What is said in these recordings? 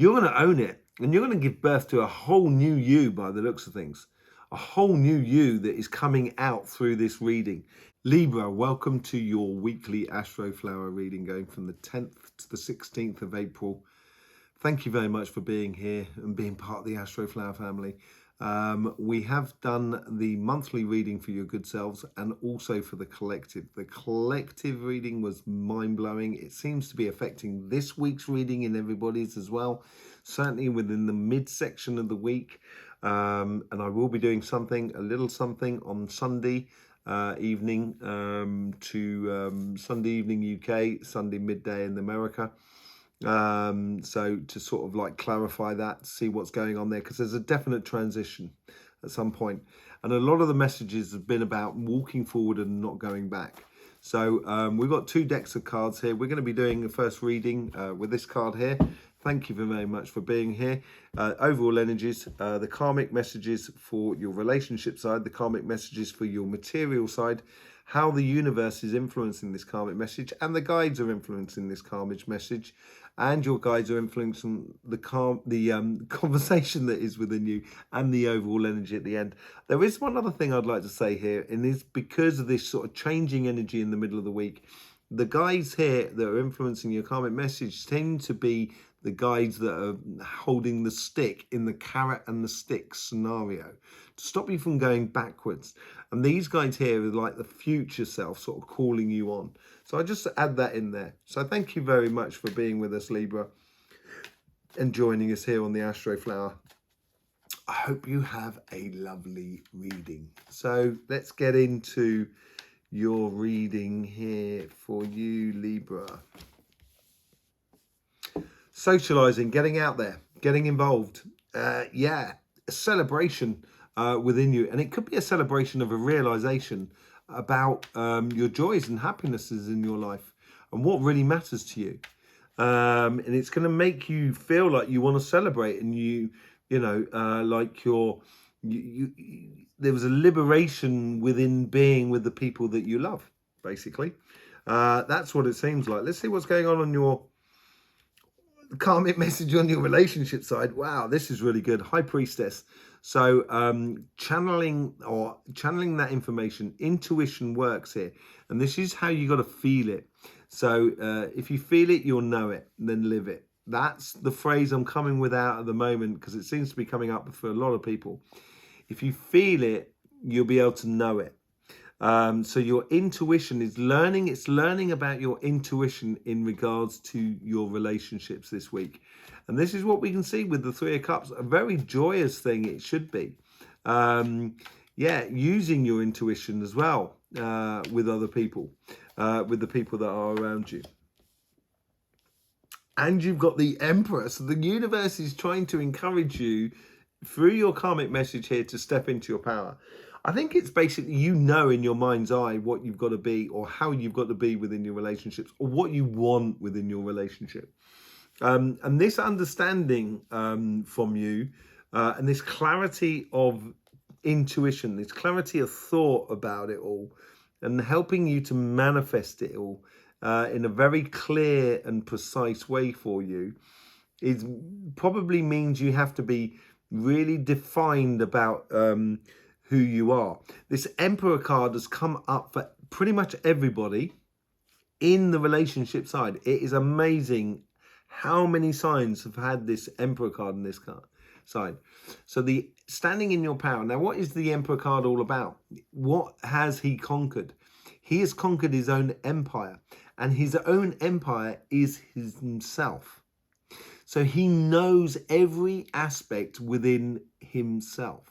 You're going to own it, and you're going to give birth to a whole new you by the looks of things. A whole new you that is coming out through this reading. Libra, welcome to your weekly Astroflower reading going from the 10th to the 16th of April. Thank you very much for being here and being part of the Astroflower family. We have done the monthly reading for your good selves and also for the collective. The collective reading was mind-blowing. It seems to be affecting this week's reading in everybody's as well, certainly within the midsection of the week. And I will be doing something, a little something on Sunday evening to Sunday evening UK, Sunday midday in America. So to sort of like clarify that, see what's going on there, because there's a definite transition at some point, and a lot of the messages have been about walking forward and not going back. So we've got two decks of cards here. We're going to be doing the first reading with this card here. Thank you very much for being here. Overall energies, the karmic messages for your relationship side, the karmic messages for your material side, how the universe is influencing this karmic message, and the guides are influencing this karmic message, and your guides are influencing the conversation that is within you, and the overall energy at the end. There is one other thing I'd like to say here, and it's because of this sort of changing energy in the middle of the week. The guides here that are influencing your karmic message tend to be the guides that are holding the stick in the carrot and the stick scenario to stop you from going backwards. And these guides here are like the future self sort of calling you on. So I just add that in there. So thank you very much for being with us, Libra, and joining us here on the Astroflower. I hope you have a lovely reading. So let's get into your reading here for you, Libra. Socializing, getting out there, getting involved. Yeah, a celebration within you. And it could be a celebration of a realization about your joys and happinesses in your life and what really matters to you. And it's going to make you feel like you want to celebrate, and like there was a liberation within being with the people that you love, basically. That's what it seems like. Let's see what's going on your karmic message on your relationship side. Wow, this is really good. High Priestess. So channeling that information, intuition works here, and this is how you got to feel it. So if you feel it, you'll know it, then live it. That's the phrase I'm coming with out at the moment, because it seems to be coming up for a lot of people. If you feel it, you'll be able to know it. So your intuition is learning. It's learning about your intuition in regards to your relationships this week. And this is what we can see with the Three of Cups, a very joyous thing it should be. Yeah, using your intuition as well with other people, with the people that are around you. And you've got the Emperor. So the universe is trying to encourage you through your karmic message here to step into your power. I think it's basically, in your mind's eye what you've got to be, or how you've got to be within your relationships, or what you want within your relationship. And this understanding from you and this clarity of intuition, this clarity of thought about it all, and helping you to manifest it all in a very clear and precise way for you, is probably means you have to be really defined about who you are. This Emperor card has come up for pretty much everybody in the relationship side. It is amazing how many signs have had this Emperor card in this card side. So the standing in your power. Now, what is the Emperor card all about? What has he conquered? He has conquered his own empire, and his own empire is himself. So he knows every aspect within himself.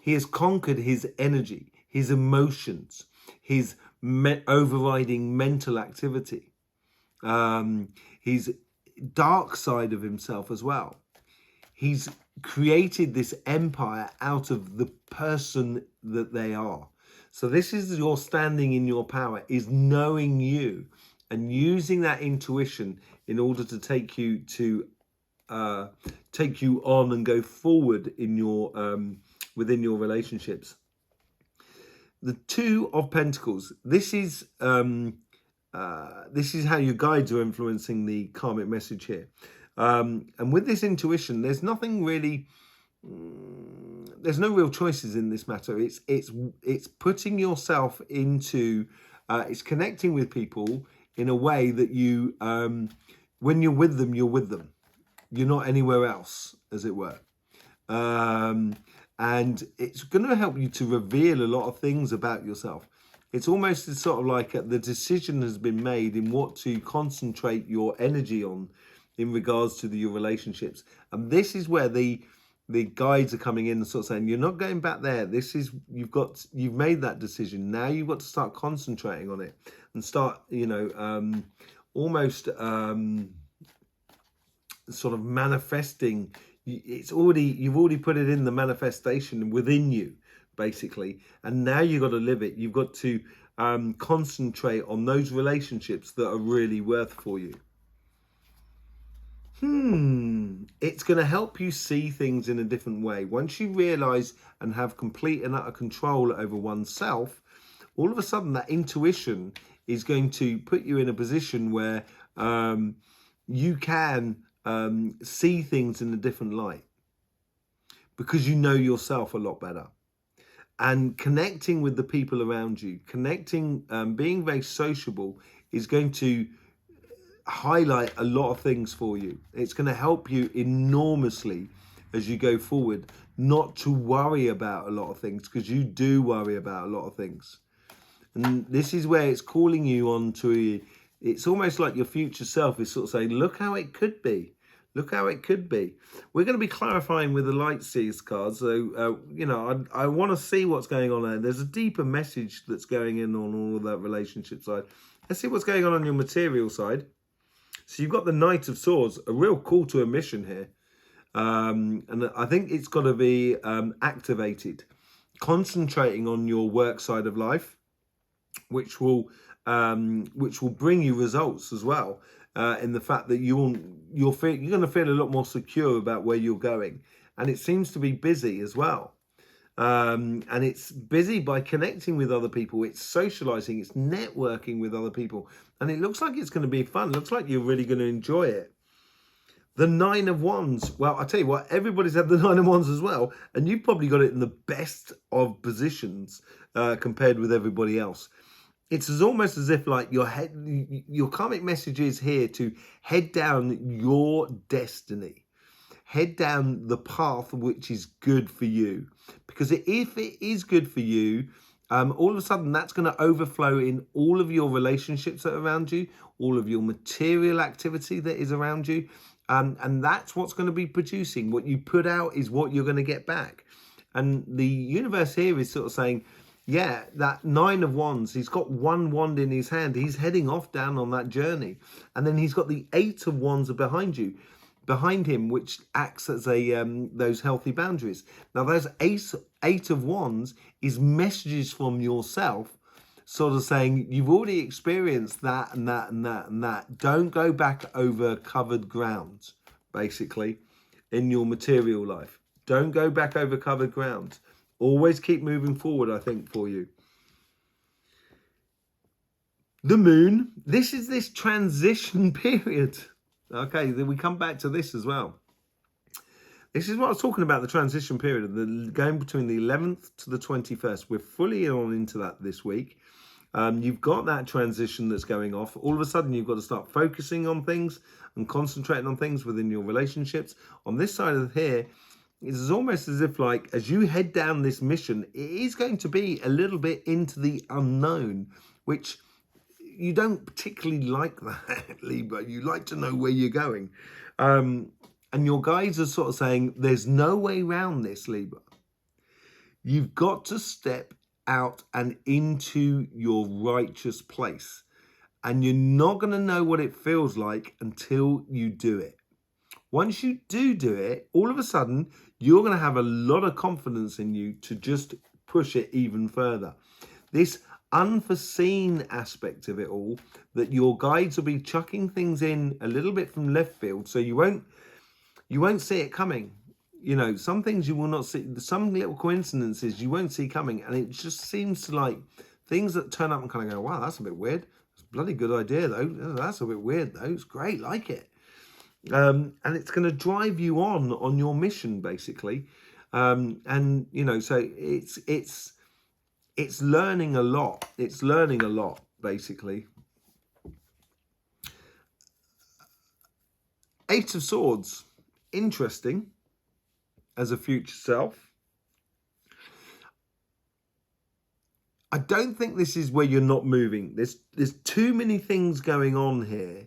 He has conquered his energy, his emotions, his overriding mental activity, his dark side of himself as well. He's created this empire out of the person that they are. So this is your standing in your power, is knowing you and using that intuition in order to take you on and go forward in your within your relationships. The Two of Pentacles. This is this is how your guides are influencing the karmic message here. And with this intuition, there's nothing really, there's no real choices in this matter. It's putting yourself into, it's connecting with people in a way that you, when you're with them, you're with them. You're not anywhere else, as it were. And it's going to help you to reveal a lot of things about yourself. It's almost sort of like the decision has been made in what to concentrate your energy on in regards to your relationships. And this is where the guides are coming in and sort of saying, you're not going back there. This is, you've made that decision. Now you've got to start concentrating on it and start, almost sort of manifesting. You've already put it in the manifestation within you, basically, and now you've got to live it. You've got to concentrate on those relationships that are really worth for you. It's going to help you see things in a different way. Once you realize and have complete and utter control over oneself, all of a sudden that intuition is going to put you in a position where you can see things in a different light, because you know yourself a lot better. And connecting with the people around you, being very sociable is going to highlight a lot of things for you. It's going to help you enormously as you go forward, not to worry about a lot of things, because you do worry about a lot of things. And this is where it's calling you on to, it's almost like your future self is sort of saying, look how it could be. Look how it could be. We're going to be clarifying with the Light Seers cards. So, I want to see what's going on there. There's a deeper message that's going in on all of that relationship side. Let's see what's going on your material side. So you've got the Knight of Swords, a real call to a mission here. And I think it's got to be activated. Concentrating on your work side of life, which will bring you results as well. In the fact that you're going to feel a lot more secure about where you're going. And it seems to be busy as well. And it's busy by connecting with other people. It's socializing, it's networking with other people. And it looks like it's going to be fun. It looks like you're really going to enjoy it. The Nine of Wands. Well, I tell you what, everybody's had the Nine of Wands as well. And you've probably got it in the best of positions compared with everybody else. It's almost as if like your karmic message is here to head down your destiny. Head down the path which is good for you. Because if it is good for you, all of a sudden that's going to overflow in all of your relationships that are around you, all of your material activity that is around you. And that's what's going to be producing. What you put out is what you're going to get back. And the universe here is sort of saying, yeah, that Nine of Wands, he's got one wand in his hand. He's heading off down on that journey. And then he's got the Eight of Wands behind him, which acts as those healthy boundaries. Now, those Eight of Wands is messages from yourself, sort of saying, you've already experienced that and that and that and that. Don't go back over covered ground, basically, in your material life. Don't go back over covered ground. Always keep moving forward, I think, for you. The Moon. This is this transition period. Okay, then we come back to this as well. This is what I was talking about, the transition period, going between the 11th to the 21st. We're fully on into that this week. You've got that transition that's going off. All of a sudden, you've got to start focusing on things and concentrating on things within your relationships. On this side of here, it's almost as if, like, as you head down this mission, it is going to be a little bit into the unknown, which you don't particularly like that, Libra. You like to know where you're going. And your guides are sort of saying, there's no way around this, Libra. You've got to step out and into your righteous place. And you're not going to know what it feels like until you do it. Once you do it, all of a sudden, you're going to have a lot of confidence in you to just push it even further. This unforeseen aspect of it all, that your guides will be chucking things in a little bit from left field, so you won't see it coming. You know, some things you will not see, some little coincidences you won't see coming, and it just seems like things that turn up and kind of go, wow, that's a bit weird. It's Bloody good idea, though. Oh, that's a bit weird, though. It's great, like it. And it's going to drive you on your mission, basically. And you know, so it's learning a lot. It's learning a lot, basically. Eight of Swords, interesting as a future self. I don't think this is where you're not moving. There's too many things going on here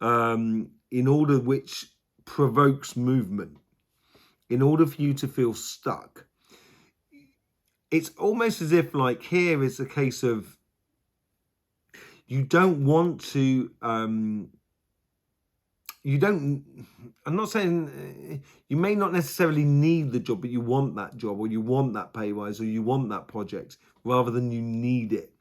in order which provokes movement, in order for you to feel stuck. It's almost as if, like, here is a case of you don't want to I'm not saying you may not necessarily need the job, but you want that job, or you want that pay rise, or you want that project rather than you need it.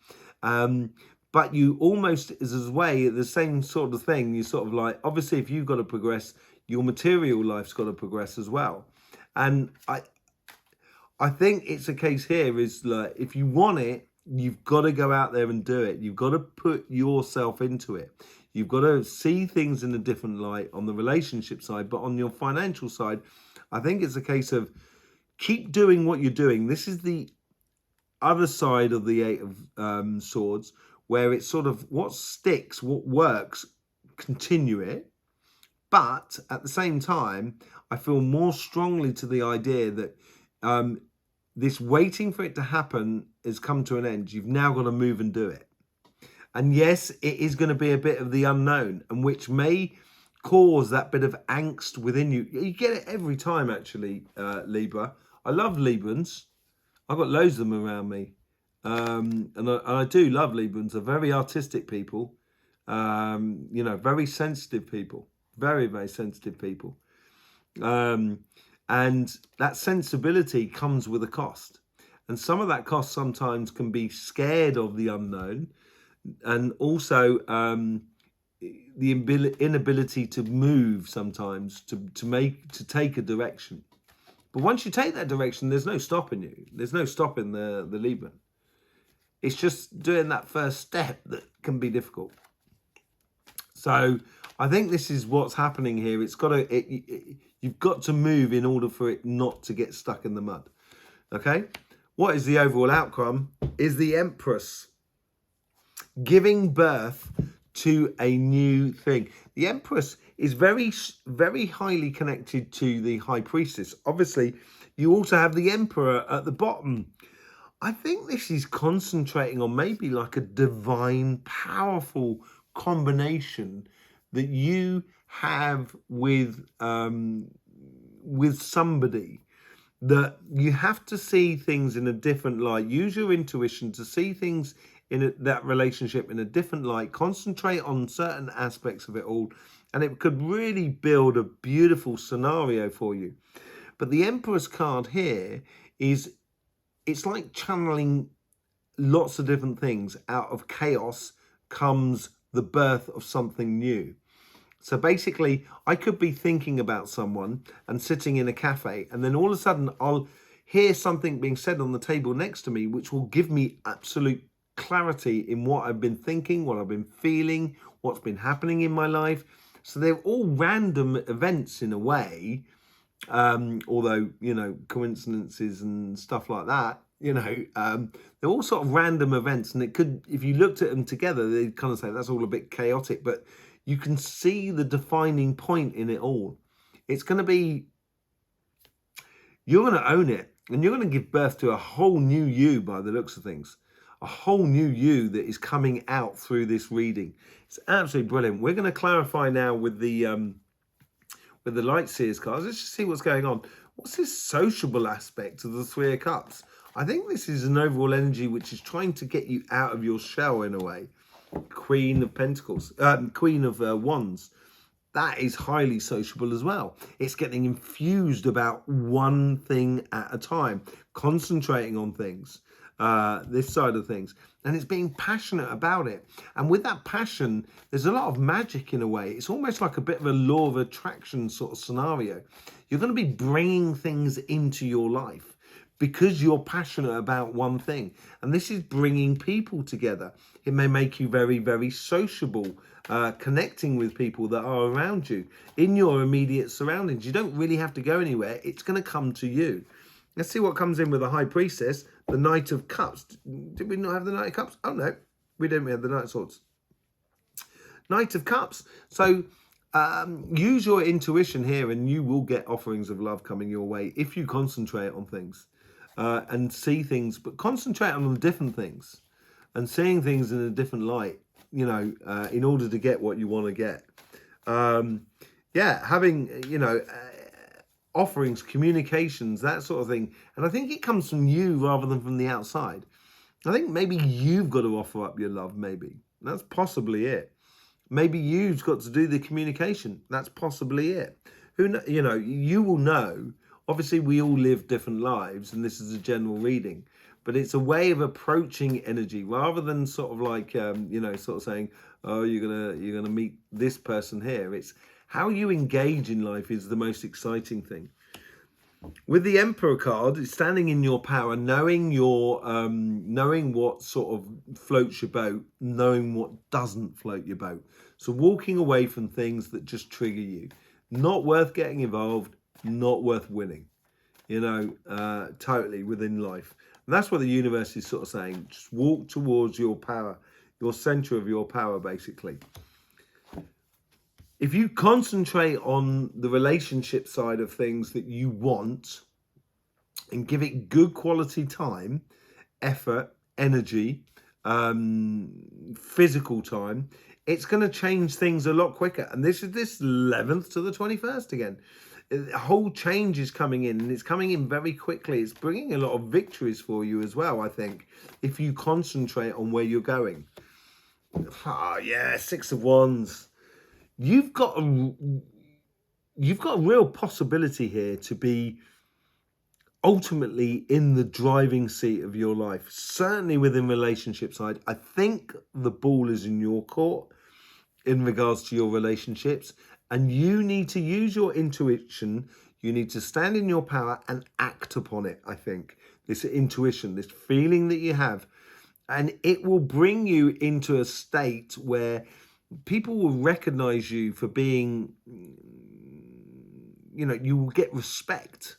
But you almost, as a way, the same sort of thing. You sort of like, obviously, if you've got to progress, your material life's got to progress as well. And I think it's a case here is like, if you want it, you've got to go out there and do it. You've got to put yourself into it. You've got to see things in a different light on the relationship side, but on your financial side, I think it's a case of keep doing what you're doing. This is the other side of the Eight of Swords, where it's sort of what sticks, what works, continue it. But at the same time, I feel more strongly to the idea that this waiting for it to happen has come to an end. You've now got to move and do it. And yes, it is going to be a bit of the unknown, and which may cause that bit of angst within you. You get it every time, actually, Libra. I love Librans. I've got loads of them around me. And I do love Librans. They're very artistic people. You know, very sensitive people. Very, very sensitive people. And that sensibility comes with a cost. And some of that cost sometimes can be scared of the unknown. And also the inability to move sometimes, to take a direction. But once you take that direction, there's no stopping you. There's no stopping the Libra. It's just doing that first step that can be difficult. So I think this is what's happening here. It's got to, you've got to move in order for it not to get stuck in the mud. Okay. What is the overall outcome? Is the Empress. Giving birth to a new thing. The Empress is very, very highly connected to the High Priestess. Obviously, you also have the Emperor at the bottom. I think this is concentrating on maybe like a divine, powerful combination that you have with somebody, that you have to see things in a different light. Use your intuition to see things in that relationship in a different light. Concentrate on certain aspects of it all, and it could really build a beautiful scenario for you. But the Emperor's card here is, it's like channeling lots of different things. Out of chaos comes the birth of something new. So basically, I could be thinking about someone and sitting in a cafe, and then all of a sudden I'll hear something being said on the table next to me, which will give me absolute clarity in what I've been thinking, what I've been feeling, what's been happening in my life. So they're all random events in a way, although, you know, coincidences and stuff like that, you know, they're all sort of random events, and it could, if you looked at them together, they'd kind of say that's all a bit chaotic, but you can see the defining point in it all. It's going to be, you're going to own it, and you're going to give birth to a whole new you by the looks of things. A whole new you that is coming out through this reading. It's absolutely brilliant. We're going to clarify now with the Light Seers cards. Let's just see what's going on. What's this sociable aspect of the Three of Cups? I think this is an overall energy which is trying to get you out of your shell in a way. Queen of Pentacles, Queen of Wands. That is highly sociable as well. It's getting infused about one thing at a time, concentrating on things. This side of things, and it's being passionate about it. And with that passion, there's a lot of magic in a way. It's almost like a bit of a law of attraction sort of scenario. You're going to be bringing things into your life, because you're passionate about one thing. And this is bringing people together. It may make you very, very sociable, connecting with people that are around you in your immediate surroundings. You don't really have to go anywhere. It's going to come to you. Let's see what comes in with the High Priestess, the Knight of Cups. Did we not have the Knight of Cups? Oh, no, we didn't. We had the Knight of Swords. Knight of Cups. So use your intuition here and you will get offerings of love coming your way if you concentrate on things and see things, but concentrate on different things and seeing things in a different light, you know, in order to get what you want to get. Yeah, having, you know, offerings, communications, that sort of thing. And I think it comes from you rather than from the outside. I think maybe you've got to offer up your love, maybe. That's possibly it. Maybe you've got to do the communication. That's possibly it. You know, you will know. Obviously, we all live different lives, and this is a general reading. But it's a way of approaching energy rather than sort of like, you know, sort of saying, oh, you're gonna meet this person here. It's how you engage in life is the most exciting thing. With the Emperor card, it's standing in your power, knowing your, knowing what sort of floats your boat, knowing what doesn't float your boat. So walking away from things that just trigger you, not worth getting involved, not worth winning, you know, totally within life. And that's what the universe is sort of saying. Just walk towards your power, your center of your power, basically. If you concentrate on the relationship side of things that you want and give it good quality time, effort, energy, physical time, it's going to change things a lot quicker. And this is this 11th to the 21st again. A whole change is coming in, and it's coming in very quickly. It's bringing a lot of victories for you as well, I think, if you concentrate on where you're going. Oh, yeah, Six of Wands. You've got a real possibility here to be ultimately in the driving seat of your life, certainly within relationship side. I think the ball is in your court in regards to your relationships, and you need to use your intuition. You need to stand in your power and act upon it. I think this intuition, this feeling that you have, and it will bring you into a state where people will recognize you for being, you know, you will get respect.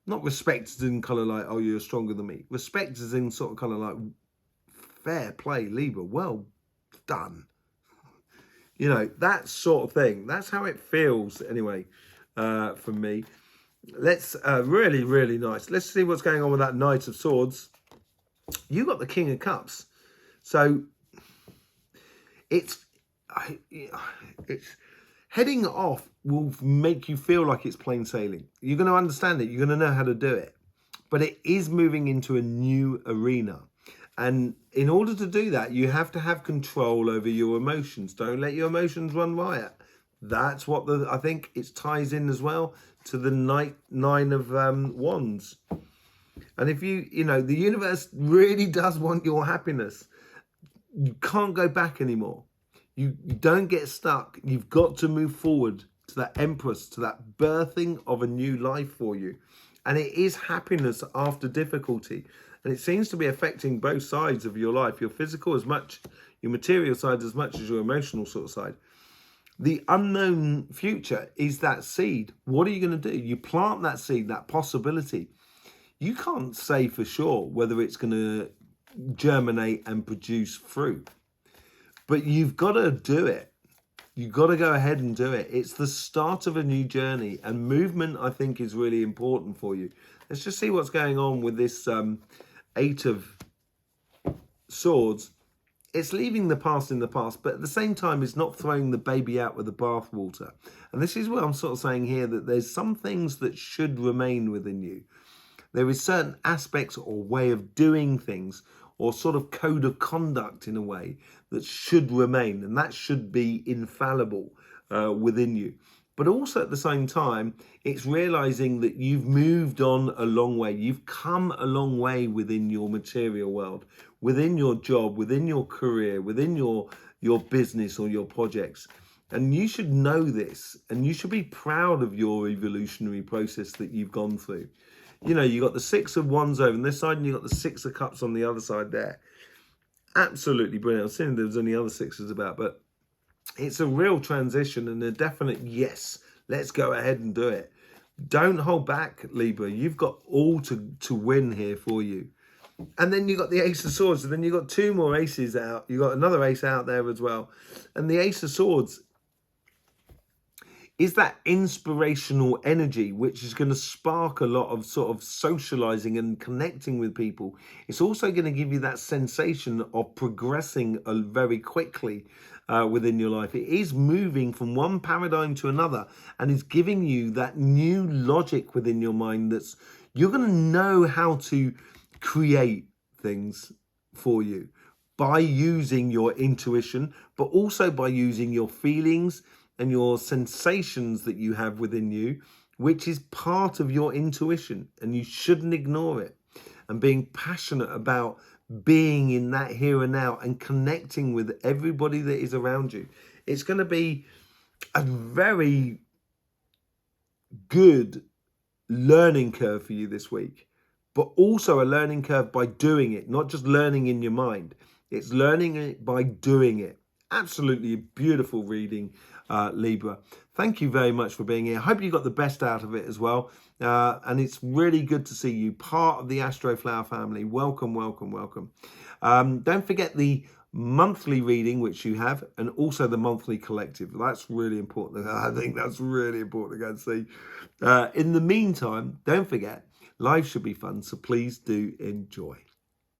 Not respect as in kind of like, oh, you're stronger than me. Respect as in sort of kind of like, fair play, Libra, well done. You know, that sort of thing. That's how it feels anyway, for me. Let's, really, really nice. Let's see what's going on with that Knight of Swords. You got the King of Cups. So it's heading off will make you feel like it's plain sailing. You're going to understand it. You're going to know how to do it. But it is moving into a new arena. And in order to do that, you have to have control over your emotions. Don't let your emotions run riot. That's what I think it ties in as well to the Nine of Wands. And if you know, the universe really does want your happiness. You can't go back anymore. You don't get stuck. You've got to move forward to that Empress, to that birthing of a new life for you. And it is happiness after difficulty. And it seems to be affecting both sides of your life, your physical as much, your material side as much as your emotional sort of side. The unknown future is that seed. What are you going to do? You plant that seed, that possibility. You can't say for sure whether it's going to germinate and produce fruit. But you've got to do it. You've got to go ahead and do it. It's the start of a new journey. And movement, I think, is really important for you. Let's just see what's going on with this Eight of Swords. It's leaving the past in the past, but at the same time, it's not throwing the baby out with the bathwater. And this is what I'm sort of saying here, that there's some things that should remain within you. There is certain aspects or way of doing things or sort of code of conduct in a way that should remain, and that should be infallible within you. But also at the same time, it's realizing that you've moved on a long way. You've come a long way within your material world, within your job, within your career, within your business or your projects. And you should know this, and you should be proud of your evolutionary process that you've gone through. You know, you got the Six of Wands over on this side, and you got the Six of Cups on the other side there. Absolutely brilliant. I was saying there was only other sixes about, but it's a real transition and a definite yes. Let's go ahead and do it. Don't hold back, Libra. You've got all to win here for you. And then you got the Ace of Swords, and then you got two more aces out. You got another ace out there as well. And the Ace of Swords is that inspirational energy, which is going to spark a lot of sort of socializing and connecting with people. It's also going to give you that sensation of progressing very quickly within your life. It is moving from one paradigm to another, and is giving you that new logic within your mind that's, you're going to know how to create things for you by using your intuition, but also by using your feelings and your sensations that you have within you, which is part of your intuition, and you shouldn't ignore it. And being passionate about being in that here and now and connecting with everybody that is around you. It's going to be a very good learning curve for you this week, but also a learning curve by doing it, not just learning in your mind. It's learning it by doing it. Absolutely beautiful reading, Libra. Thank you very much for being here. I hope you got the best out of it as well. And it's really good to see you part of the Astroflower family. Welcome, welcome, welcome. Don't forget the monthly reading, which you have, and also the monthly collective. That's really important. I think that's really important to go and see. In the meantime, don't forget, life should be fun, so please do enjoy.